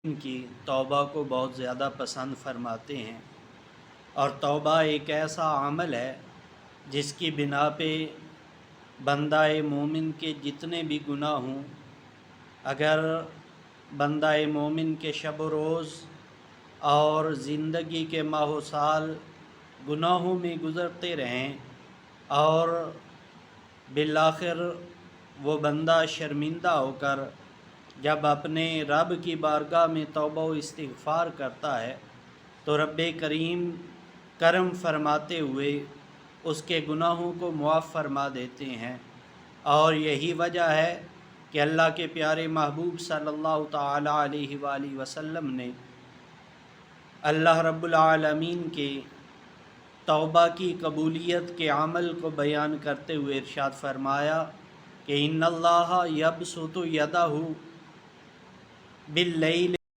کی توبہ کو بہت زیادہ پسند فرماتے ہیں، اور توبہ ایک ایسا عمل ہے جس کی بنا پہ بندہ مومن کے جتنے بھی گناہ ہوں، اگر بندہ مومن کے شب و روز اور زندگی کے ماہ و سال گناہوں میں گزرتے رہیں اور بالآخر وہ بندہ شرمندہ ہو کر جب اپنے رب کی بارگاہ میں توبہ و استغفار کرتا ہے تو رب کریم کرم فرماتے ہوئے اس کے گناہوں کو معاف فرما دیتے ہیں۔ اور یہی وجہ ہے کہ اللہ کے پیارے محبوب صلی اللہ تعالیٰ علیہ وآلہ وسلم نے اللہ رب العالمین کے توبہ کی قبولیت کے عمل کو بیان کرتے ہوئے ارشاد فرمایا کہ ان اللہ یبسط یدہ باللیل